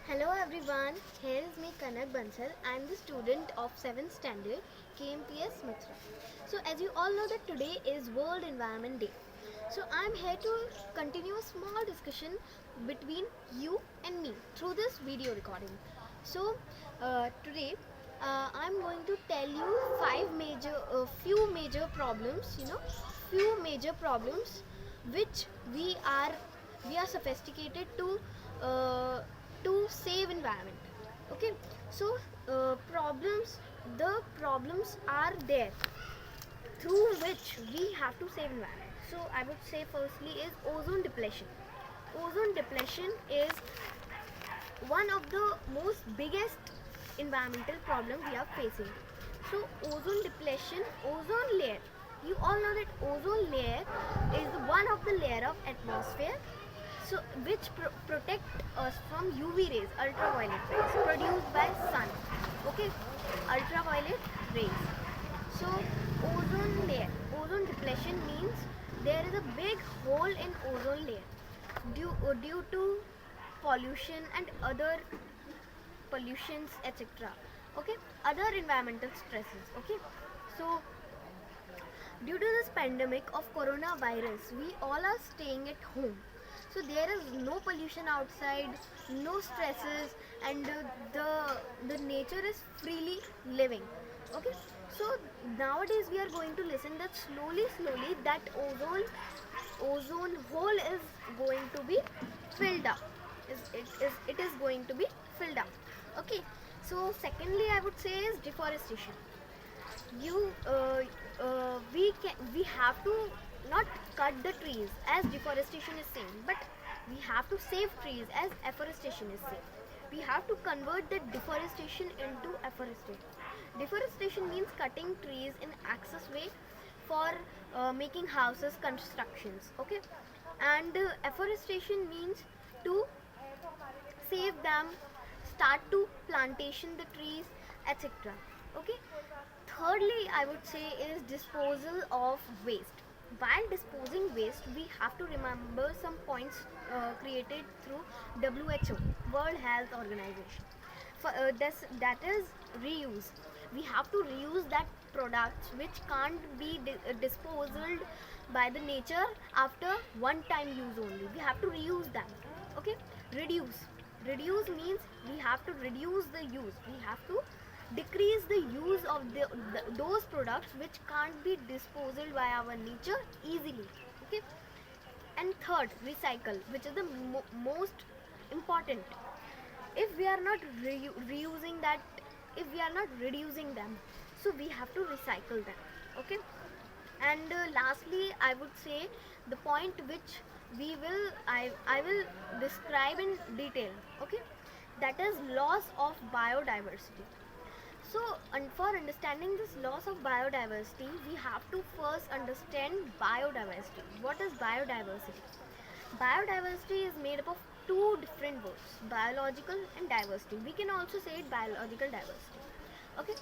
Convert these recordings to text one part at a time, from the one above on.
Hello everyone, here is me Kanak Bansal. I am the student of 7th standard KMPS Mithra. So as you all know that today is World Environment Day. So I am here to continue a small discussion between you and me through this video recording. So today I am going to tell you few major problems, few major problems which we are sophisticated uh, to save environment. Okay, so the problems are there through which we have to save environment. So I would say firstly is ozone depletion. Ozone depletion is one of the most biggest environmental problem we are facing. So ozone depletion, ozone layer, you all know that ozone layer is one of the layer of atmosphere, so which protect us from UV rays, ultraviolet rays produced by sun. Okay, ultraviolet rays. So ozone layer, ozone depletion means there is a big hole in ozone layer due to pollution and other pollutions, etc. Okay, other environmental stresses. Okay, so due to this pandemic of coronavirus, we all are staying at home. So there is no pollution outside, no stresses, and the nature is freely living. Okay, so nowadays we are going to listen that slowly that ozone hole is going to be filled up. It is going to be filled up. Okay, so secondly I would say is deforestation. We have to not cut the trees as deforestation is saying, but we have to save trees as afforestation is saying. We have to convert the deforestation into afforestation. Deforestation means cutting trees in excess way for making houses constructions. Okay, and afforestation means to save them, start to plantation the trees, etc. Okay, thirdly I would say is disposal of waste. While disposing waste, we have to remember some points created through WHO, World Health Organization. That is reuse. We have to reuse that products which can't be disposed by the nature after one time use only. We have to reuse them. Okay, reduce. Reduce means we have to reduce the use. We have to decrease the use of those products which can't be disposed by our nature easily. Okay, and third, recycle, which is the most important. If we are not reusing that, if we are not reducing them, so we have to recycle them. Okay, and lastly I would say the point which I will describe in detail. Okay, that is loss of biodiversity. So, for understanding this loss of biodiversity, we have to first understand biodiversity. What is biodiversity? Biodiversity is made up of two different words, biological and diversity. We can also say it biological diversity. Okay,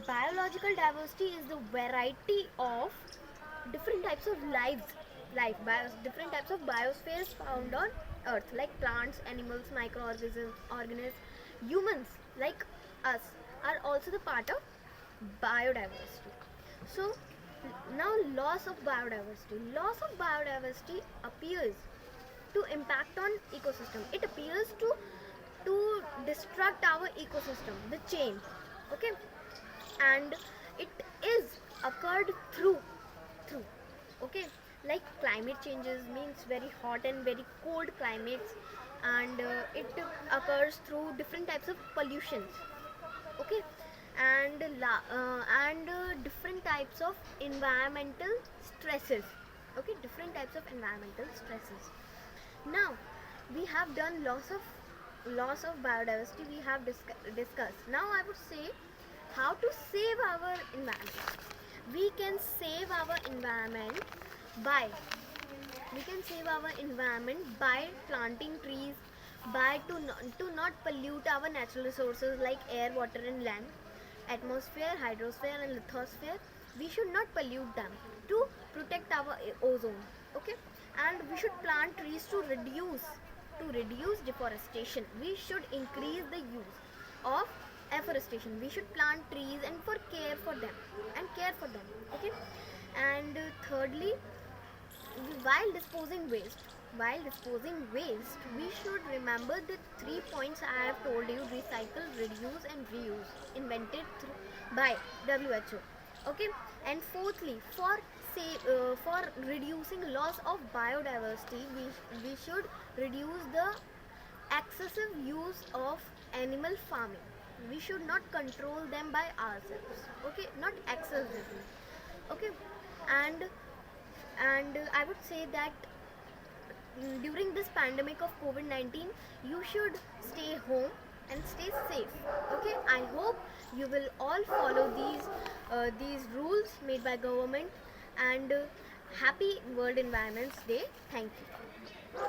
biological diversity is the variety of different types of different types of biospheres found on Earth, like plants, animals, microorganisms, humans like us are also the part of biodiversity. So now loss of biodiversity. Loss of biodiversity appears to impact on ecosystem. It appears to destruct our ecosystem, the chain. Okay, and it is occurred through. Okay, like climate changes means very hot and very cold climates, and it occurs through different types of pollutions. Okay, and different types of environmental stresses. Okay, different types of environmental stresses. Now we have done loss of biodiversity, we have discussed. Now I would say how to save our environment. We can save our environment by planting trees, by to not pollute our natural resources like air, water and land, atmosphere, hydrosphere and lithosphere. We should not pollute them to protect our ozone. Okay, and we should plant trees to reduce to reduce deforestation, we should increase the use of afforestation. We should plant trees and care for them. Okay, and thirdly, while disposing waste we should remember the 3 points I have told you: recycle, reduce and reuse, invented by WHO. Okay, and fourthly, for reducing loss of biodiversity, we should reduce the excessive use of animal farming. We should not control them by ourselves. Okay, not excessively. Okay, and I would say that during this pandemic of COVID-19, you should stay home and stay safe. Okay, I hope you will all follow these rules made by government. And happy World Environment Day. Thank you.